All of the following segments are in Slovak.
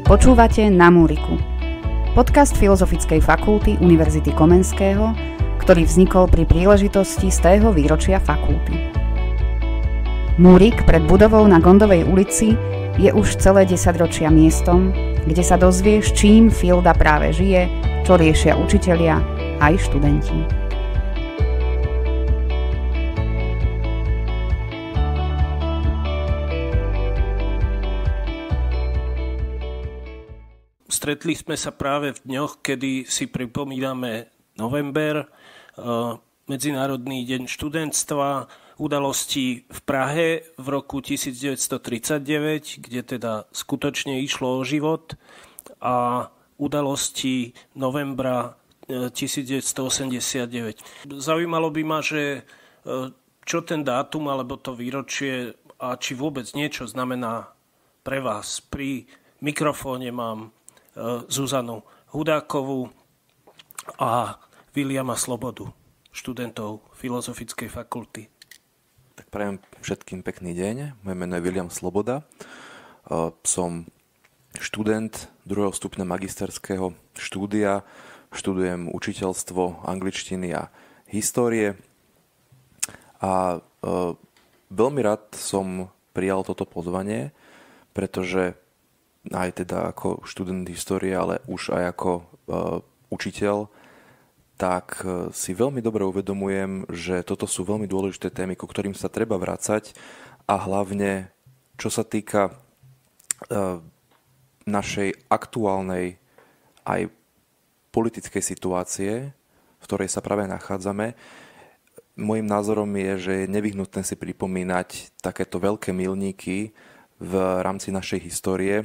Počúvate Na múriku. Podcast Filozofickej fakulty Univerzity Komenského, ktorý vznikol pri príležitosti z tého výročia fakulty. Múrik pred budovou na Gondovej ulici je už celé 10 ročia miestom, kde sa dozvieš, čím Filda práve žije, čo riešia učitelia aj študenti. Stretli sme sa práve v dňoch, kedy si pripomíname november, Medzinárodný deň študentstva, udalosti v Prahe v roku 1939, kde teda skutočne išlo o život, a udalosti novembra 1989. Zaujímalo by ma, že čo ten dátum alebo to výročie a či vôbec niečo znamená pre vás. Pri mikrofóne mám Zuzanu Hudákovú a Viliama Slobodu, študentov Filozofickej fakulty. Tak prajem všetkým pekný deň. Moje meno je Viliam Sloboda. Som študent 2. stupňa magisterského štúdia. Študujem učiteľstvo angličtiny a histórie. A veľmi rád som prijal toto pozvanie, pretože aj teda ako študent histórie, ale už aj ako učiteľ, tak si veľmi dobre uvedomujem, že toto sú veľmi dôležité témy, ku ktorým sa treba vracať, a hlavne, čo sa týka našej aktuálnej aj politickej situácie, v ktorej sa práve nachádzame, môjim názorom je, že je nevyhnutné si pripomínať takéto veľké milníky v rámci našej histórie,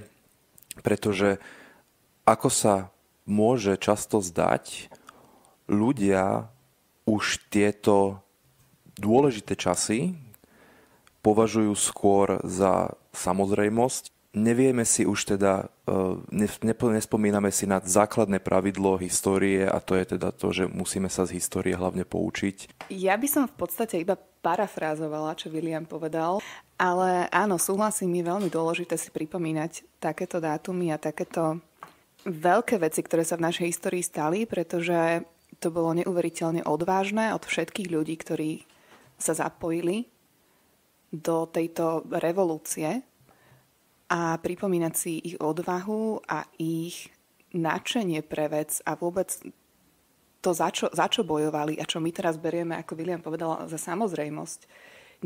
pretože ako sa môže často zdať, ľudia už tieto dôležité časy považujú skôr za samozrejmosť. Nevieme si už teda, nespomíname si na základné pravidlo histórie, a to je teda to, že musíme sa z histórie hlavne poučiť. Ja by som v podstate iba parafrázovala, čo William povedal, ale áno, súhlasím, je veľmi dôležité si pripomínať takéto dátumy a takéto veľké veci, ktoré sa v našej histórii stali, pretože to bolo neuveriteľne odvážne od všetkých ľudí, ktorí sa zapojili do tejto revolúcie, a pripomínať si ich odvahu a ich nadšenie pre vec a vôbec to, za čo bojovali a čo my teraz berieme, ako William povedal, za samozrejmosť,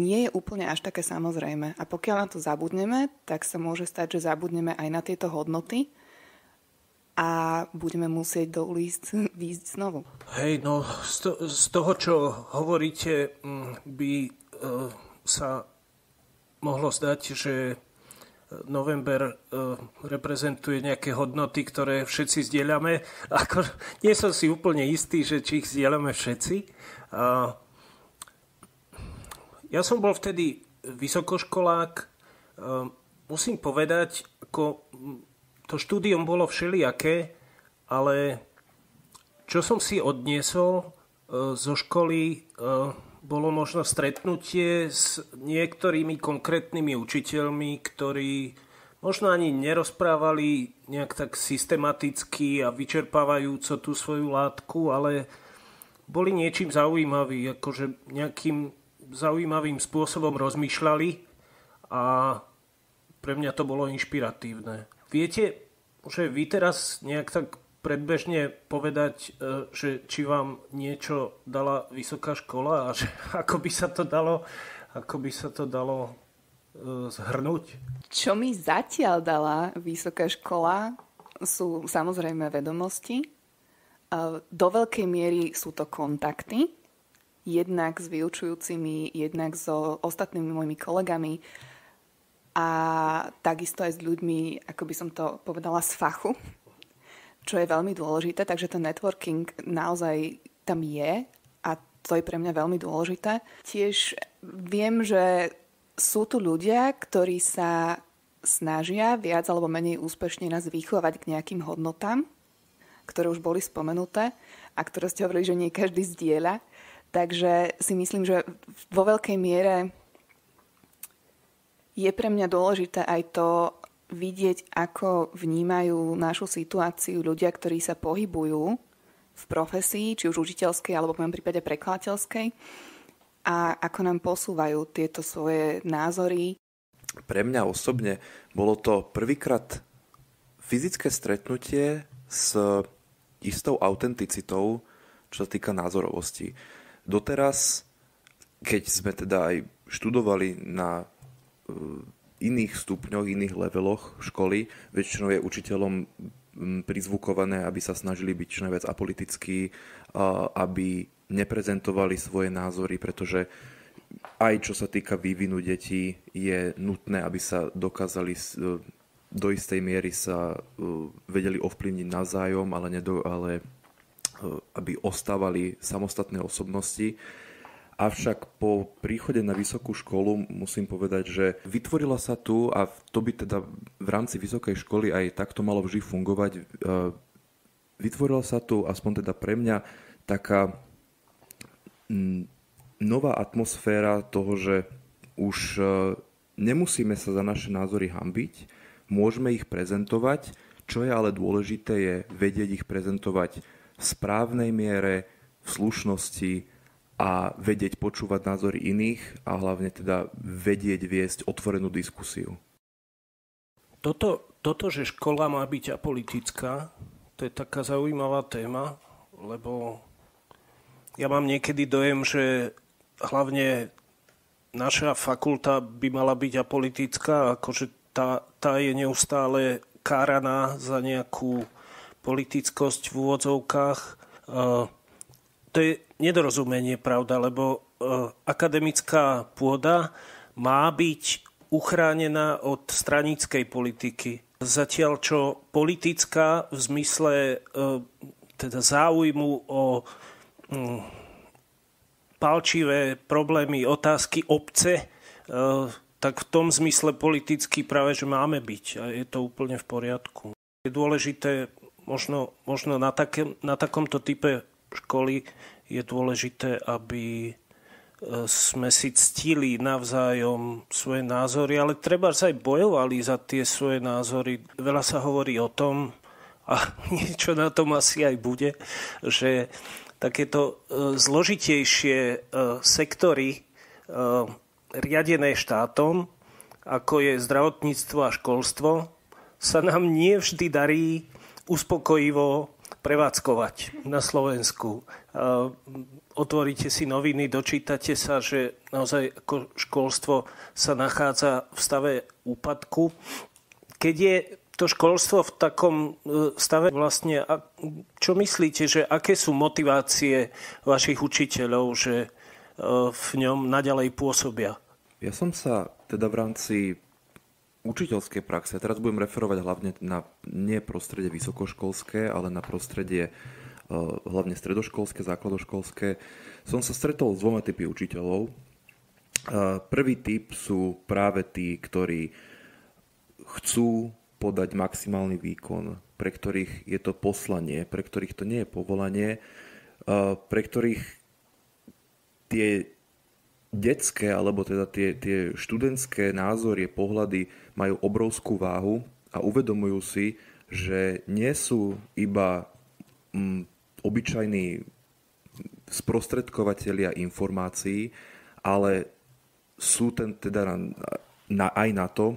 nie je úplne až také samozrejme. A pokiaľ na to zabudneme, tak sa môže stať, že zabudneme aj na tieto hodnoty a budeme musieť do ulic výjsť znovu. Hej, no z toho, čo hovoríte, by sa mohlo zdať, že november reprezentuje nejaké hodnoty, ktoré všetci zdieľame. Nie som si úplne istý, že či ich zdieľame všetci. Ja som bol vtedy vysokoškolák. Musím povedať, ako to štúdium bolo všelijaké, ale čo som si odniesol zo školy, bolo možno stretnutie s niektorými konkrétnymi učiteľmi, ktorí možno ani nerozprávali nejak tak systematicky a vyčerpávajúco tú svoju látku, ale boli niečím zaujímaví, akože nejakým zaujímavým spôsobom rozmýšľali, a pre mňa to bolo inšpiratívne. Viete, že vy teraz nejak tak predbežne povedať, že či vám niečo dala vysoká škola a že ako by sa to dalo zhrnúť? Čo mi zatiaľ dala vysoká škola, sú samozrejme vedomosti. Do veľkej miery sú to kontakty, jednak s vyučujúcimi, jednak so ostatnými mojimi kolegami a takisto aj s ľuďmi, ako by som to povedala, z fachu, čo je veľmi dôležité, takže ten networking naozaj tam je a to je pre mňa veľmi dôležité. Tiež viem, že sú tu ľudia, ktorí sa snažia viac alebo menej úspešne nás vychovať k nejakým hodnotám, ktoré už boli spomenuté a ktoré ste hovorili, že nie každý zdieľa. Takže si myslím, že vo veľkej miere je pre mňa dôležité aj to, vidieť, ako vnímajú našu situáciu ľudia, ktorí sa pohybujú v profesii, či už učiteľskej, alebo v mojom prípade prekladateľskej, a ako nám posúvajú tieto svoje názory. Pre mňa osobne bolo to prvýkrát fyzické stretnutie s istou autenticitou, čo sa týka názorovosti. Doteraz, keď sme teda aj študovali na iných stupňoch, iných leveloch školy, väčšinou je učiteľom prizvukované, aby sa snažili byť čo najviac apolitickí, aby neprezentovali svoje názory, pretože aj čo sa týka vývinu detí, je nutné, aby sa dokázali do istej miery sa vedeli ovplyvniť navzájom, ale aby ostávali samostatné osobnosti. Avšak po príchode na vysokú školu musím povedať, že vytvorila sa tu, a to by teda v rámci vysokej školy aj takto malo vždy fungovať, vytvorila sa tu, aspoň teda pre mňa, taká nová atmosféra toho, že už nemusíme sa za naše názory hanbiť, môžeme ich prezentovať, čo je ale dôležité, je vedieť ich prezentovať v správnej miere, v slušnosti, a vedieť počúvať názory iných a hlavne teda vedieť viesť otvorenú diskusiu. Toto, že škola má byť apolitická, to je taká zaujímavá téma, lebo ja mám niekedy dojem, že hlavne naša fakulta by mala byť apolitická, akože tá je neustále káraná za nejakú politickosť v úvodzovkách. To je nedorozumenie, pravda, lebo akademická pôda má byť uchránená od straníckej politiky. Zatiaľ, čo politická v zmysle teda záujmu o palčivé problémy, otázky obce, tak v tom zmysle politicky práve, že máme byť. A je to úplne v poriadku. Je dôležité, možno na takomto type školy je dôležité, aby sme si ctili navzájom svoje názory, ale treba sa aj bojovali za tie svoje názory. Veľa sa hovorí o tom, a niečo na tom asi aj bude, že takéto zložitejšie sektory riadené štátom, ako je zdravotníctvo a školstvo, sa nám nie vždy darí uspokojivo prevádzkovať na Slovensku. Otvoríte si noviny, dočítate sa, že naozaj ako školstvo sa nachádza v stave úpadku. Keď je to školstvo v takom stave vlastne, čo myslíte, že aké sú motivácie vašich učiteľov, že v ňom naďalej pôsobia? Ja som sa teda v rámci učiteľskej praxe, teraz budem referovať hlavne na nie prostredie vysokoškolské, ale na prostredie hlavne stredoškolské, základoškolské, som sa stretol s dvoma typy učiteľov. Prvý typ sú práve tí, ktorí chcú podať maximálny výkon, pre ktorých je to poslanie, pre ktorých to nie je povolanie, pre ktorých tie detské, alebo teda tie študentské názory, pohľady majú obrovskú váhu a uvedomujú si, že nie sú iba obyčajní sprostredkovatelia informácií, ale sú teda aj na to,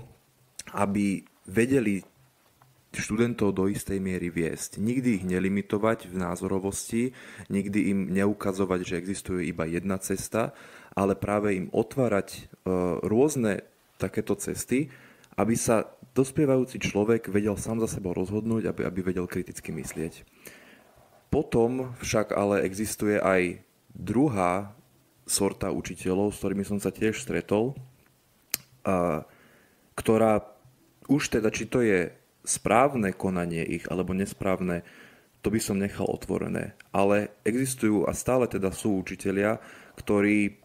aby vedeli študentov do istej miery viesť. Nikdy ich nelimitovať v názorovosti, nikdy im neukazovať, že existuje iba jedna cesta, ale práve im otvárať rôzne takéto cesty, aby sa dospievajúci človek vedel sám za sebou rozhodnúť, aby vedel kriticky myslieť. Potom však ale existuje aj druhá sorta učiteľov, s ktorými som sa tiež stretol, ktorá už teda, či to je správne konanie ich alebo nesprávne, to by som nechal otvorené. Ale existujú a stále teda sú učitelia, ktorí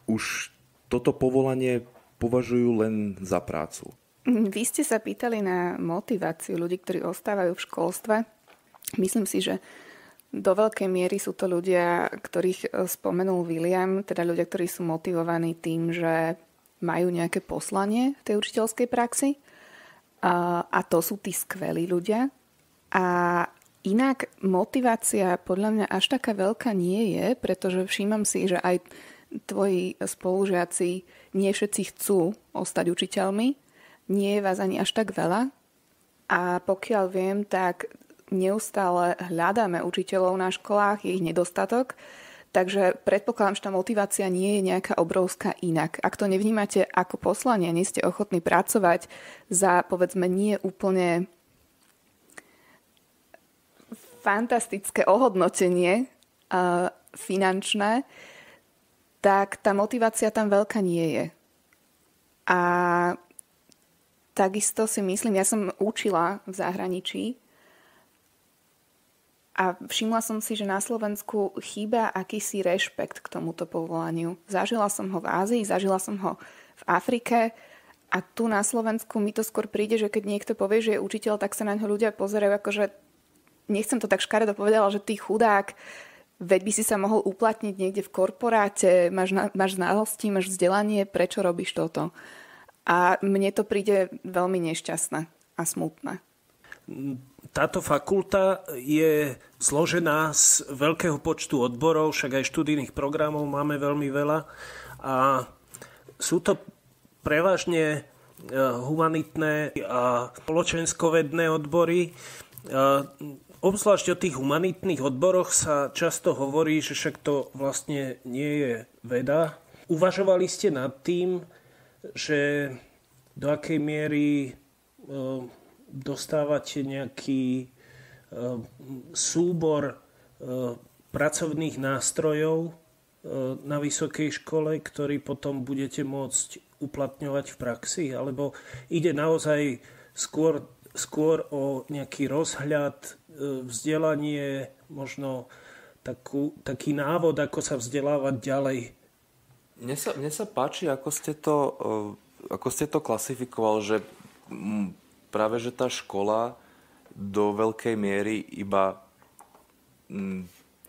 už toto povolanie považujú len za prácu. Vy ste sa pýtali na motiváciu ľudí, ktorí ostávajú v školstve. Myslím si, že do veľkej miery sú to ľudia, ktorých spomenul William, teda ľudia, ktorí sú motivovaní tým, že majú nejaké poslanie v tej učiteľskej praxi. A to sú tí skvelí ľudia. A inak motivácia podľa mňa až taká veľká nie je, pretože všímam si, že aj tvoji spolužiaci nie všetci chcú ostať učiteľmi. Nie je vás ani až tak veľa. A pokiaľ viem, tak neustále hľadáme učiteľov na školách, je ich nedostatok. Takže predpokladám, že tá motivácia nie je nejaká obrovská inak. Ak to nevnímate ako poslanie, nie ste ochotní pracovať za, povedzme, nie úplne fantastické ohodnotenie finančné, tak tá motivácia tam veľká nie je. A takisto si myslím, ja som učila v zahraničí a všimla som si, že na Slovensku chýba akýsi rešpekt k tomuto povolaniu. Zažila som ho v Ázii, zažila som ho v Afrike a tu na Slovensku mi to skôr príde, že keď niekto povie, že je učiteľ, tak sa na ňo ľudia pozerajú akože, nechcem to tak škaredo povedala, že ty chudák, veď by si sa mohol uplatniť niekde v korporáte, máš znalosti, máš vzdelanie, prečo robíš toto? A mne to príde veľmi nešťastné a smutné. Táto fakulta je zložená z veľkého počtu odborov, však aj študijných programov máme veľmi veľa a sú to prevažne humanitné a spoločenskovedné odbory. Obzvlášť o tých humanitných odboroch sa často hovorí, že však to vlastne nie je veda. Uvažovali ste nad tým, že do akej miery dostávate nejaký súbor pracovných nástrojov na vysokej škole, ktorý potom budete môcť uplatňovať v praxi? Alebo ide naozaj skôr o nejaký rozhľad, vzdelanie, možno taký návod, ako sa vzdelávať ďalej? Mne sa páči, ako ste to klasifikoval, že práve že tá škola do veľkej miery iba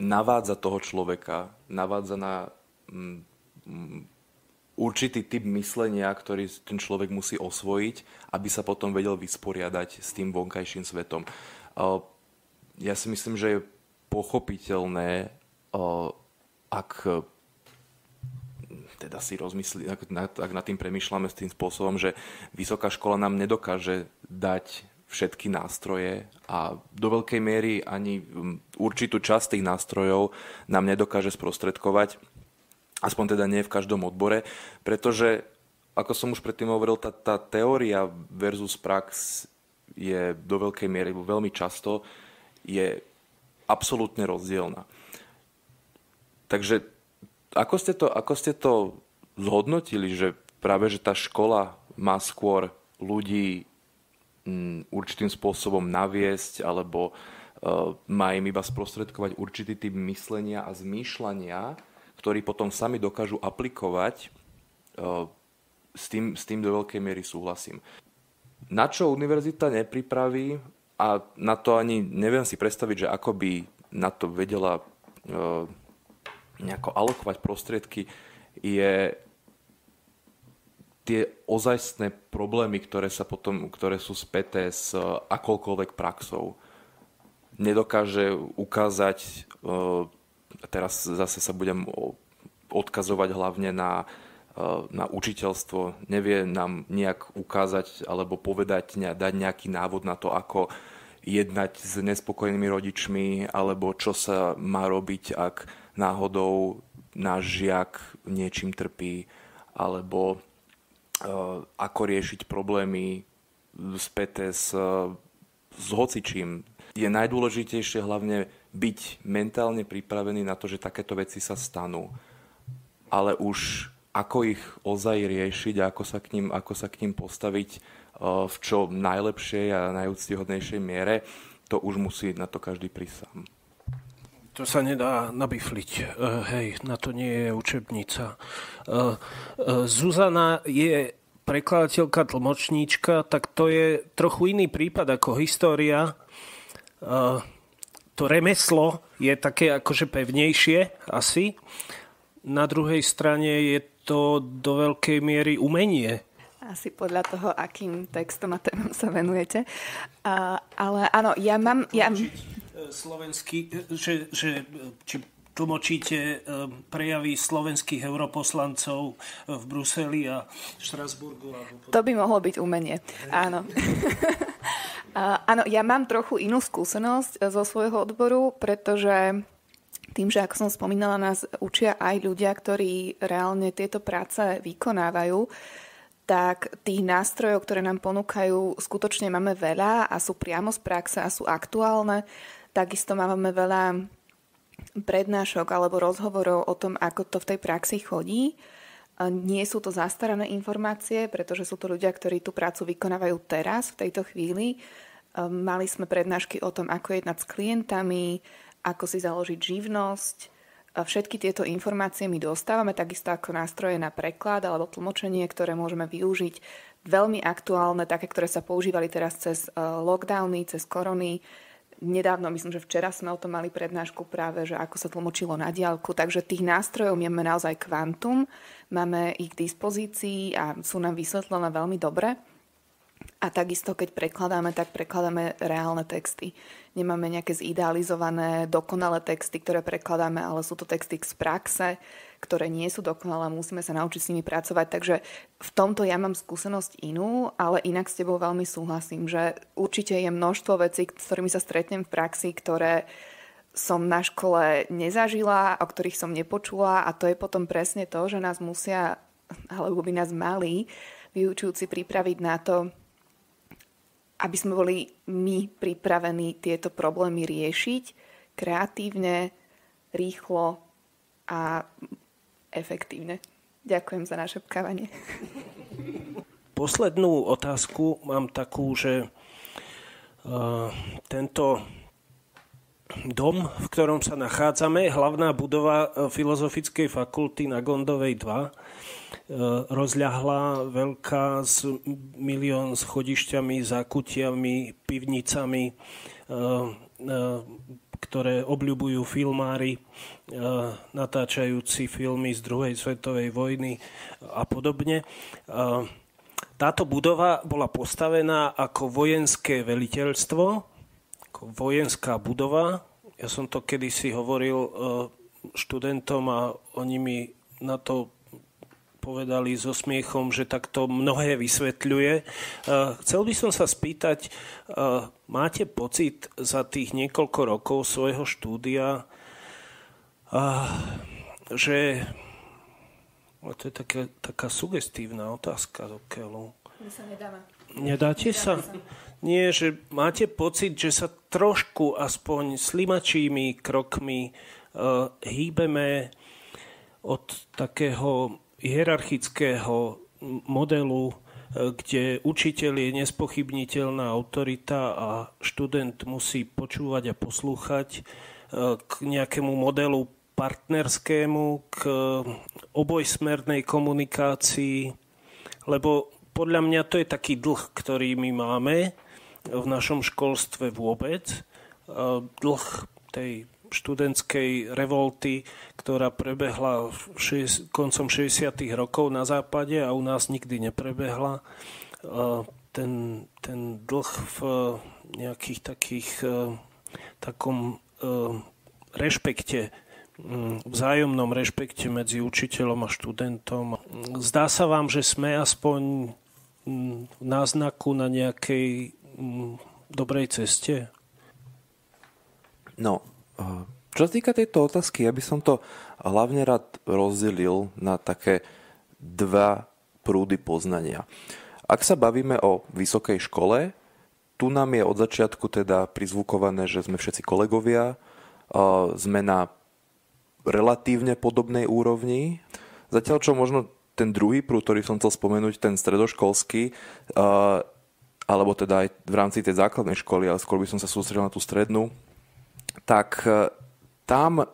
navádza toho človeka, navádza na určitý typ myslenia, ktorý ten človek musí osvojiť, aby sa potom vedel vysporiadať s tým vonkajším svetom. Ja si myslím, že je pochopiteľné, ak teda si rozmyslí, ak nad tým premýšľame s tým spôsobom, že vysoká škola nám nedokáže dať všetky nástroje a do veľkej miery ani určitú časť tých nástrojov nám nedokáže sprostredkovať, aspoň teda nie v každom odbore, pretože, ako som už predtým hovoril, tá teória versus prax je do veľkej miery, veľmi často je absolútne rozdielna. Takže ako ste to zhodnotili, že práve že tá škola má skôr ľudí určitým spôsobom naviesť alebo má im iba sprostredkovať určitý typ myslenia a zmýšľania, ktorý potom sami dokážu aplikovať, s tým do veľkej miery súhlasím. Na čo univerzita nepripraví, a na to ani neviem si predstaviť, že ako by na to vedela nejako alokovať prostriedky, je tie ozajstné problémy, ktoré sú späté s akoukoľvek praxou. Nedokáže ukázať, teraz zase sa budem odkazovať hlavne na učiteľstvo, nevie nám nejak ukázať alebo povedať, dať nejaký návod na to, ako jednať s nespokojnými rodičmi, alebo čo sa má robiť, ak náhodou náš žiak niečím trpí, alebo ako riešiť problémy späté s hocičím. Je najdôležitejšie hlavne byť mentálne pripravený na to, že takéto veci sa stanú. Ale už ako ich ozaj riešiť a ako sa k ním postaviť v čo najlepšej a najúctyhodnejšej miere, to už musí na to každý prísť sám. To sa nedá nabifliť. Hej, na to nie je učebnica. Zuzana je prekladateľka, tlmočníčka, tak to je trochu iný prípad ako história. To remeslo je také akože pevnejšie asi. Na druhej strane je to do veľkej miery umenie. Asi podľa toho, akým textom a témam sa venujete. Ale áno, ja mám... Slovenský, či tlmočíte prejavy slovenských europoslancov v Bruseli a Štrasburgu? To by mohlo byť umenie, áno. Áno, ja mám trochu inú skúsenosť zo svojho odboru, pretože tým, že ako som spomínala, nás učia aj ľudia, ktorí reálne tieto práce vykonávajú, tak tých nástrojov, ktoré nám ponúkajú, skutočne máme veľa a sú priamo z praxe a sú aktuálne. Takisto máme veľa prednášok alebo rozhovorov o tom, ako to v tej praxi chodí. Nie sú to zastarané informácie, pretože sú to ľudia, ktorí tú prácu vykonávajú teraz, v tejto chvíli. Mali sme prednášky o tom, ako jednať s klientami, ako si založiť živnosť. Všetky tieto informácie my dostávame takisto ako nástroje na preklad alebo tlmočenie, ktoré môžeme využiť. Veľmi aktuálne, také, ktoré sa používali teraz cez lockdowny, cez korony. Nedávno, myslím, že včera sme o tom mali prednášku práve, že ako sa tlmočilo na diaľku. Takže tých nástrojov máme naozaj kvantum, máme ich k dispozícii a sú nám vysvetlené veľmi dobre. A takisto, keď prekladáme, tak prekladáme reálne texty. Nemáme nejaké zidealizované, dokonalé texty, ktoré prekladáme, ale sú to texty z praxe, ktoré nie sú dokonalé, musíme sa naučiť s nimi pracovať. Takže v tomto ja mám skúsenosť inú, ale inak s tebou veľmi súhlasím, že určite je množstvo vecí, s ktorými sa stretnem v praxi, ktoré som na škole nezažila, o ktorých som nepočula, a to je potom presne to, že nás musia, alebo by nás mali vyučujúci pripraviť na to, aby sme boli my pripravení tieto problémy riešiť kreatívne, rýchlo a efektívne. Ďakujem za našepkávanie. Poslednú otázku mám takú, že tento dom, v ktorom sa nachádzame, hlavná budova Filozofickej fakulty na Gondovej 2, rozľahlá, veľká, s milión schodišťami, zákutiami, pivnicami, ktoré obľubujú filmári, natáčajúci filmy z druhej svetovej vojny a podobne. Táto budova bola postavená ako vojenské veliteľstvo, ako vojenská budova. Ja som to kedysi hovoril študentom a oni mi na to povedali so smiechom, že takto mnohé vysvetľuje. Chcel by som sa spýtať, máte pocit za tých niekoľko rokov svojho štúdia, že to je taká sugestívna otázka do keľu. My sa nedáme. Nedáte sa? Nie, že máte pocit, že sa trošku aspoň slimačími krokmi hýbeme od takého hierarchického modelu, kde učiteľ je nespochybniteľná autorita a študent musí počúvať a poslúchať, k nejakému modelu partnerskému, k obojsmernej komunikácii, lebo podľa mňa to je taký dlh, ktorý my máme v našom školstve vôbec. Dlh tej študentskej revolty, ktorá prebehla koncom 60. rokov na západe a u nás nikdy neprebehla. Ten dlh v nejakých takom rešpekte, vzájomnom rešpekte medzi učiteľom a študentom. Zdá sa vám, že sme aspoň v náznaku na nejakej dobrej ceste? No, čo sa týka tejto otázky, ja by som to hlavne rád rozdelil na také dva prúdy poznania. Ak sa bavíme o vysokej škole, tu nám je od začiatku teda prizvukované, že sme všetci kolegovia, sme na relatívne podobnej úrovni. Zatiaľ čo možno ten druhý prúd, ktorý som chcel spomenúť, ten stredoškolský, alebo teda aj v rámci tej základnej školy, ale skôr by som sa sústredil na tú strednú, tak tam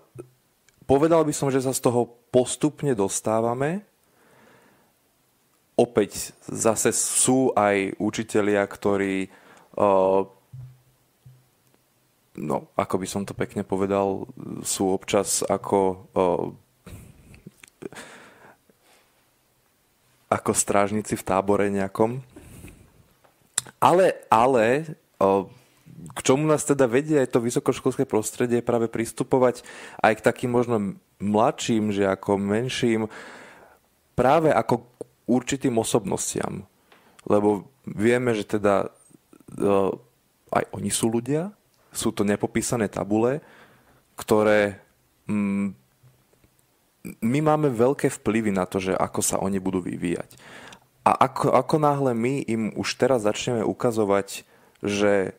povedal by som, že sa z toho postupne dostávame. Opäť zase sú aj učitelia, ktorí, no ako by som to pekne povedal, sú občas ako ako strážnici v tábore nejakom. Ale k čomu nás teda vedie aj to vysokoškolské prostredie, práve pristupovať aj k takým možno mladším žiakom, menším, práve ako k určitým osobnostiam. Lebo vieme, že teda aj oni sú ľudia, sú to nepopísané tabule, ktoré my máme veľké vplyvy na to, že ako sa oni budú vyvíjať. A ako náhle my im už teraz začneme ukazovať, že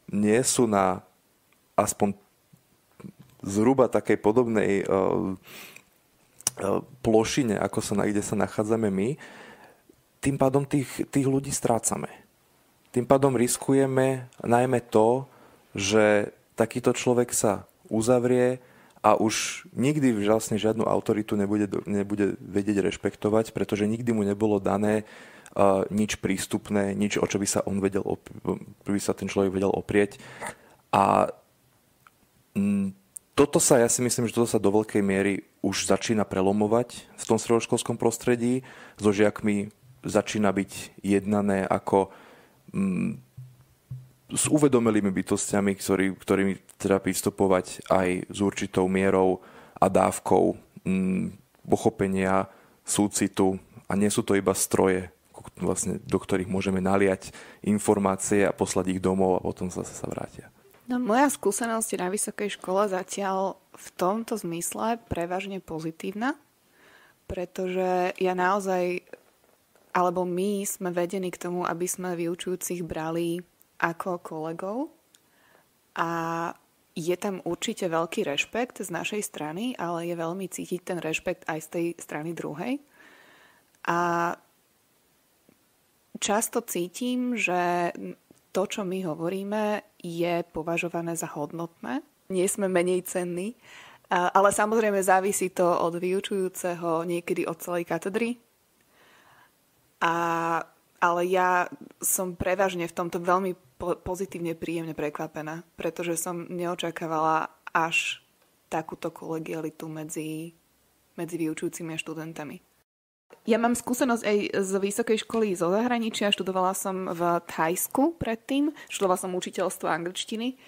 nie sú na aspoň zhruba takej podobnej plošine, ako kde sa nachádzame my, tým pádom tých ľudí strácame. Tým pádom riskujeme najmä to, že takýto človek sa uzavrie a už nikdy vlastne žiadnu autoritu nebude vedieť rešpektovať, pretože nikdy mu nebolo dané nič prístupné, nič, o čo by sa by sa ten človek vedel oprieť. A ja si myslím, že toto sa do veľkej miery už začína prelomovať v tom stredoškolskom prostredí. So žiakmi začína byť jednané ako s uvedomelými bytostiami, ktorými treba pristupovať aj s určitou mierou a dávkou pochopenia, súcitu. A nie sú to iba stroje, vlastne, do ktorých môžeme naliať informácie a poslať ich domov a potom zase sa vrátia. No, moja skúsenosť na vysokej škole zatiaľ v tomto zmysle prevažne pozitívna, pretože ja naozaj, alebo my sme vedení k tomu, aby sme vyučujúcich brali ako kolegov a je tam určite veľký rešpekt z našej strany, ale je veľmi cítiť ten rešpekt aj z tej strany druhej. A často cítim, že to, čo my hovoríme, je považované za hodnotné. Nie sme menej cenní, ale samozrejme závisí to od vyučujúceho, niekedy od celej katedry. Ale ja som prevažne v tomto veľmi pozitívne, príjemne prekvapená, pretože som neočakávala až takúto kolegialitu medzi vyučujúcimi a študentami. Ja mám skúsenosť aj z vysokej školy zo zahraničia. Študovala som v Thajsku predtým. Študovala som učiteľstvo angličtiny.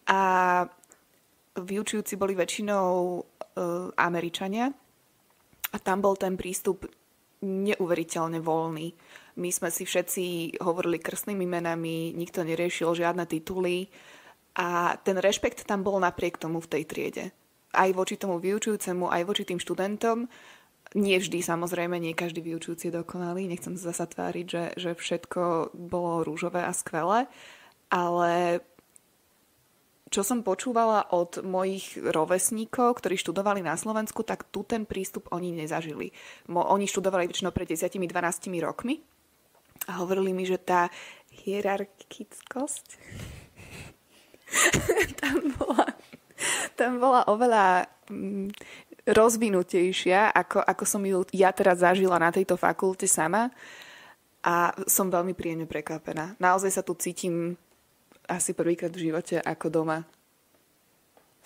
A vyučujúci boli väčšinou Američania. A tam bol ten prístup neuveriteľne voľný. My sme si všetci hovorili krstnými menami, nikto neriešil žiadne tituly. A ten rešpekt tam bol napriek tomu v tej triede. Aj voči tomu vyučujúcemu, aj voči tým študentom. Nie vždy, samozrejme, nie každý vyučujúci je dokonalý. Nechcem sa zasa tváriť, že všetko bolo rúžové a skvelé. Ale čo som počúvala od mojich rovesníkov, ktorí študovali na Slovensku, tak tu ten prístup oni nezažili. Oni študovali väčšinou pred 10-12 rokmi a hovorili mi, že tá hierarchickosť tam bola oveľa rozvinutejšia, ako som ju ja teraz zažila na tejto fakulte sama a som veľmi príjemne prekvapená. Naozaj sa tu cítim asi prvýkrát v živote ako doma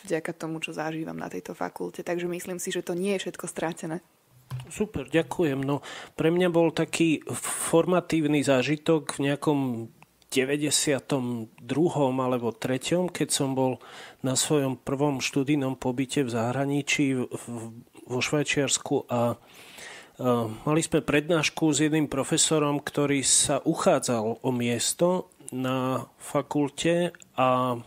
vďaka tomu, čo zažívam na tejto fakulte. Takže myslím si, že to nie je všetko strátené. Super, ďakujem. No, pre mňa bol taký formatívny zážitok v nejakom 92. alebo 3., keď som bol na svojom prvom študijnom pobyte v zahraničí vo Švajčiarsku a mali sme prednášku s jedným profesorom, ktorý sa uchádzal o miesto na fakulte a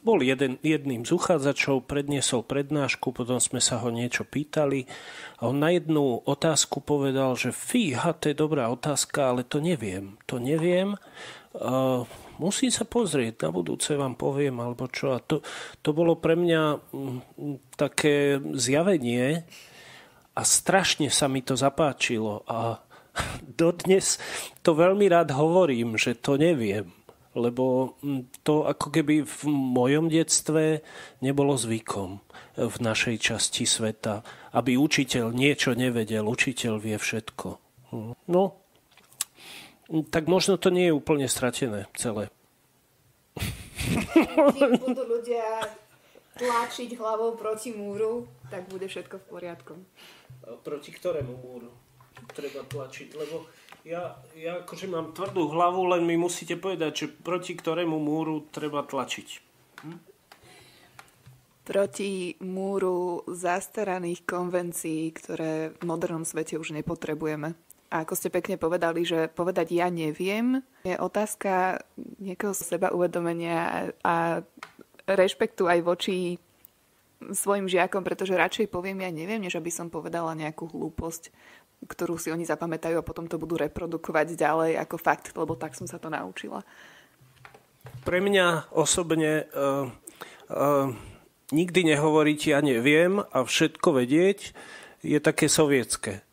bol jedným z uchádzačov, predniesol prednášku, potom sme sa ho niečo pýtali a on na jednu otázku povedal, že fíha, to je dobrá otázka, ale to neviem. Musím sa pozrieť, na budúce vám poviem, alebo čo. A to bolo pre mňa také zjavenie a strašne sa mi to zapáčilo. A dodnes to veľmi rád hovorím, že to neviem. Lebo to ako keby v mojom detstve nebolo zvykom v našej časti sveta, aby učiteľ niečo nevedel, učiteľ vie všetko. No, tak možno to nie je úplne stratené celé. Keď budú ľudia tlačiť hlavou proti múru, tak bude všetko v poriadku. Proti ktorému múru? treba tlačiť, lebo ja akože mám tvrdú hlavu, len mi musíte povedať, že proti ktorému múru treba tlačiť. Proti múru zastaraných konvencií, ktoré v modernom svete už nepotrebujeme. A ako ste pekne povedali, že povedať ja neviem je otázka nejakého sebauvedomenia a rešpektu aj voči svojim žiakom, pretože radšej poviem ja neviem, než aby som povedala nejakú hlúposť, ktorú si oni zapamätajú a potom to budú reprodukovať ďalej ako fakt, lebo tak som sa to naučila. Pre mňa osobne nikdy nehovoriť ja neviem a všetko vedieť je také sovietské.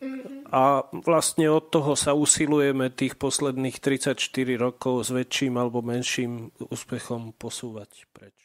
A vlastne od toho sa usilujeme tých posledných 34 rokov s väčším alebo menším úspechom posúvať preč.